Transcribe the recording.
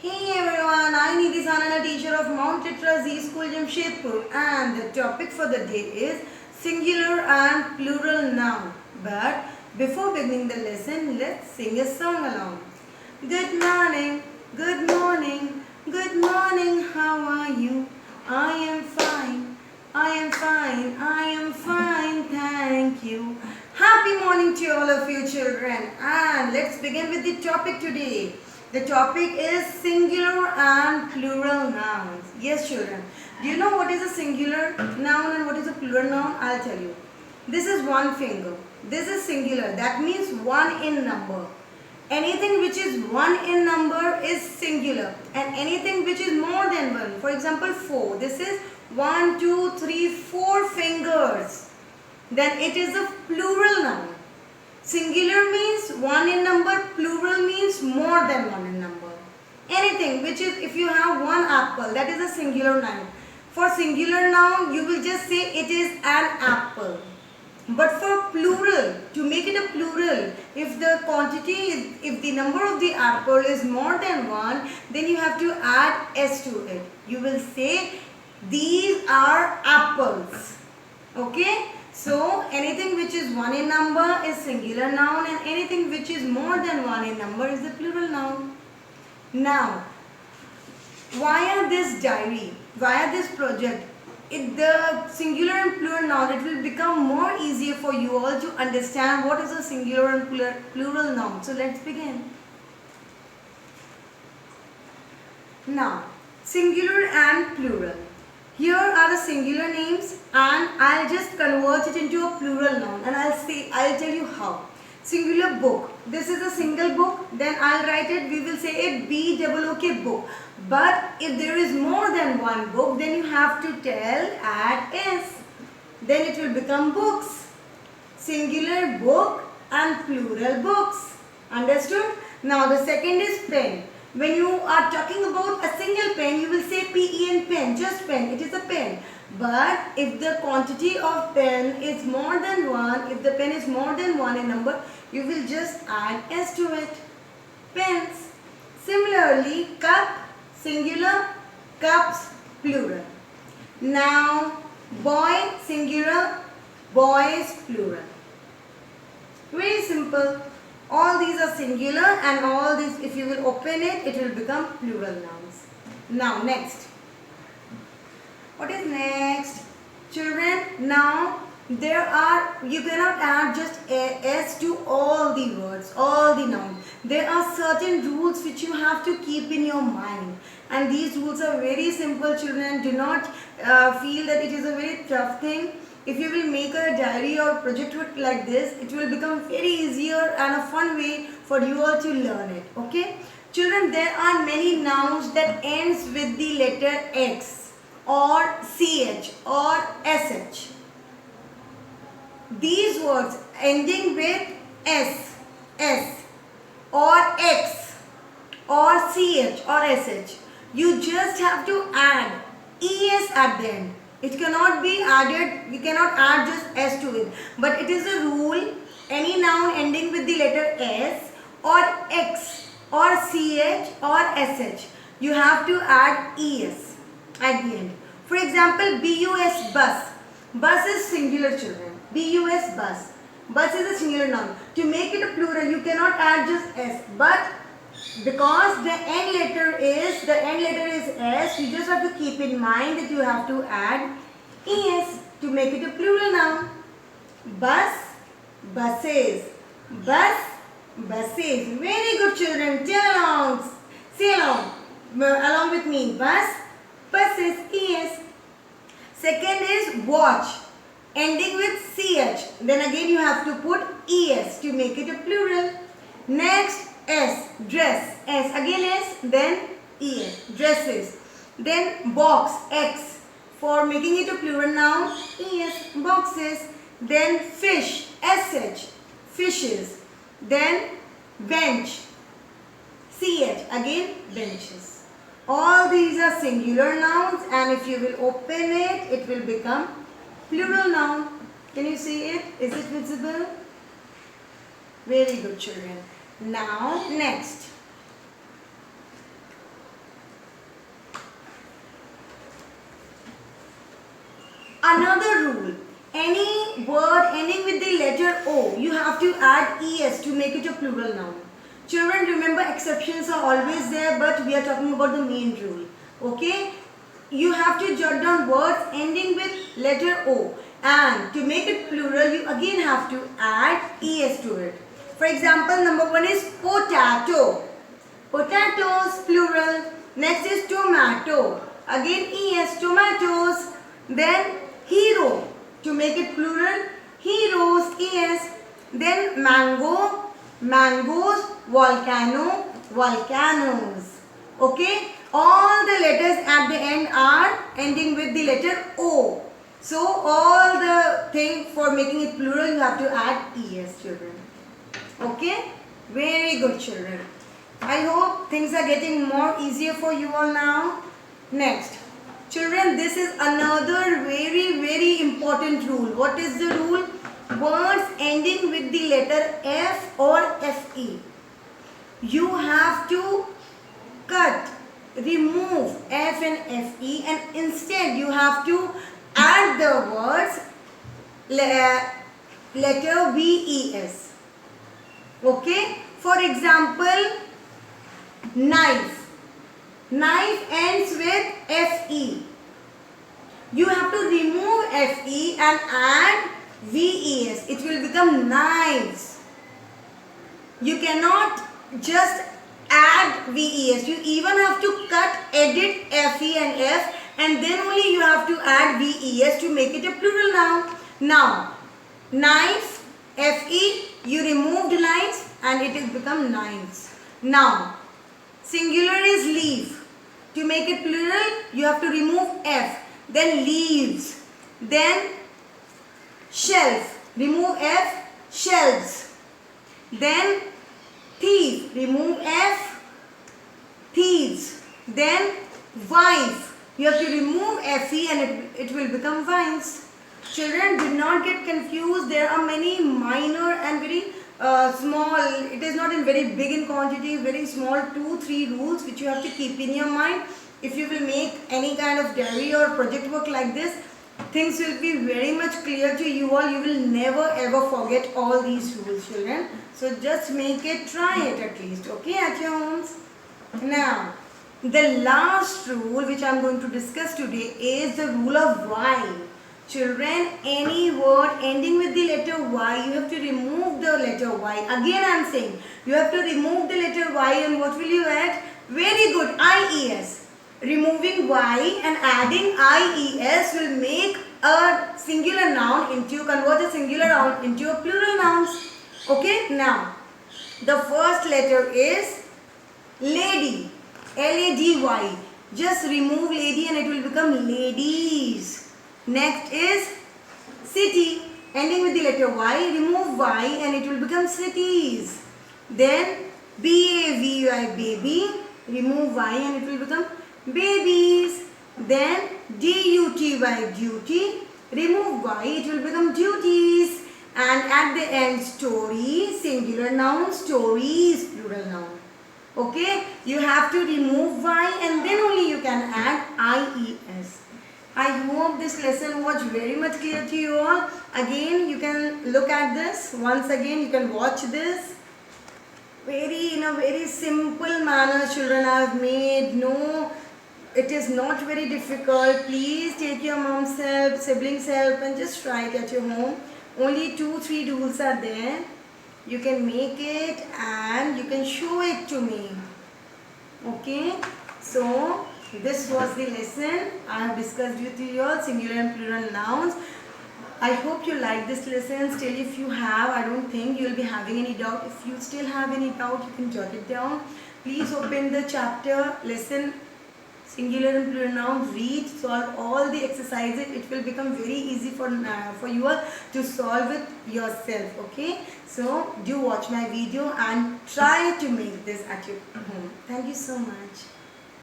Hey everyone, I Nidhi Sanana, teacher of Mount Litra Z School Jamshedpur, and the topic for the day is singular and plural noun. But before beginning the lesson, let's sing a song along. Good morning, good morning, good morning, how are you? I am fine, I am fine, I am fine, thank you. Happy morning to all of you children, and let's begin with the topic today. The topic is singular and plural nouns. Yes children, do you know what is a singular noun and what is a plural noun? I'll tell you. This is one finger. This is singular, that means one in number. Anything which is one in number is singular, and anything which is more than one, for example 4, this is 1, 2, 3, 4 fingers, then it is a plural noun. Singular means one in number, plural means more than one in number. Anything which is, if you have one apple, that is a singular noun. For singular noun, you will just say it is an apple. But for plural, to make it a plural, if the quantity is, if the number of the apple is more than one, then you have to add s to it. You will say these are apples. Okay? So anything which is one in number is singular noun, and anything which is more than one in number is the plural noun. Now, via this diary, via this project, the singular and plural noun, it will become more easier for you all to understand what is a singular and plural noun. So let's begin. Now, singular and plural. Here are the singular names, and I'll just convert it into a plural noun, and I'll tell you how. Singular book. This is a single book, then I'll write it, we will say it B-O-O-K book. But if there is more than one book, then you have to add S. Then it will become books. Singular book and plural books. Understood? Now the second is pen. When you are talking about a single pen, you will say P-E-N, pen, just pen, it is a pen. But if the quantity of pen is more than one, if the pen is more than one in number, you will just add S to it. Pens. Similarly, cup, singular, cups, plural. Now, boy, singular, boys, plural. Very simple. All these are singular, and all these, if you will open it, it will become plural nouns. Now, next. What is next? Children, now you cannot add just S to all the words, all the nouns. There are certain rules which you have to keep in your mind. And these rules are very simple, children. Do not feel that it is a very tough thing. If you will make a diary or project work like this, it will become very easier and a fun way for you all to learn it. Okay? Children, there are many nouns that ends with the letter X or CH or SH. These words ending with S or X or CH or SH, you just have to add ES at the end. It cannot be added, you cannot add just S to it. But it is a rule, any noun ending with the letter S or X or CH or SH, you have to add ES at the end. For example, BUS, bus. Bus is singular, children. BUS, bus. Bus is a singular noun. To make it a plural, you cannot add just S. But because the end letter is S, you just have to keep in mind that you have to add ES to make it a plural noun. Bus, buses. Bus, buses. Very good children. Tell along. Say along with me. Bus, buses, ES. Second is watch, ending with CH. Then again you have to put ES to make it a plural. Next, S, dress. S, again S, then ES, dresses. Then box, X, for making it a plural noun, ES, boxes. Then fish, SH, fishes. Then bench, CH, again benches. All these are singular nouns, and if you will open it, it will become plural noun. Can you see it? Is it visible? Very good, children. Now, next. Another rule, any word ending with the letter O, you have to add es to make it a plural noun. Children, remember exceptions are always there, but we are talking about the main rule. Okay? You have to jot down words ending with letter O, and to make it plural, you again have to add es to it. For example, number 1 is potato. Potatoes, plural. Next is tomato. Again es, tomatoes. Then hero. To make it plural, heroes, es. Then mango, mangoes. Volcano, volcanoes. Okay? All the letters at the end are ending with the letter O. So all the thing for making it plural, you have to add es, children. Okay? Very good, children. I hope things are getting more easier for you all now. Next. Children, this is another very important rule. What is the rule? Words ending with the letter F or FE. You have to cut, remove F and FE, and instead you have to add the words letter VES. Okay? For example, knife. Knife ends with FE. You have to remove FE and add VES. It will become knives. You cannot just add VES. You even have to cut, edit FE and F, and then only you have to add VES to make it a plural noun. Now, knife, FE, you removed lines and it has become knives. Now, singular is leaf. To make it plural, you have to remove F. Then leaves. Then shelf. Remove F, shelves. Then thief. Remove F, thieves. Then wife. You have to remove FE and it will become wives. Children, do not get confused. There are many minor and very small, it is not in very big in quantity, very small 2-3 rules which you have to keep in your mind. If you will make any kind of diary or project work like this, things will be very much clear to you all. You will never ever forget all these rules, children. So just make it, try it at least, okay, at your homes. Now, the last rule which I am going to discuss today is the rule of Y. Children, any word ending with the letter Y, you have to remove the letter Y. Again I am saying, you have to remove the letter Y, and what will you add? Very good, IES. Removing Y and adding IES will make a singular noun into, convert a singular noun into a plural nouns. Okay, now, the first letter is lady, LADY. Just remove lady and it will become ladies. Next is city, ending with the letter Y, remove Y and it will become cities. Then BAVY, baby, remove Y and it will become babies. Then DUTY, duty, remove Y, it will become duties. And at the end, story, singular noun, stories, plural noun. Okay, you have to remove Y and then only you can add IES. I hope this lesson was very much clear to you all. Again, you can look at this. Once again, you can watch this. In a very simple manner, children, I have made. No, it is not very difficult. Please take your mom's help, siblings' help, and just try it at your home. Only 2-3 rules are there. You can make it and you can show it to me. Okay, so this was the lesson I have discussed with you all, singular and plural nouns. I hope you like this lesson. Still, if you have, I don't think you will be having any doubt. If you still have any doubt, you can jot it down. Please open the chapter, lesson, singular and plural nouns, read, solve all the exercises. It will become very easy for you all to solve it yourself. Okay, so do watch my video and try to make this at your home. Thank you so much.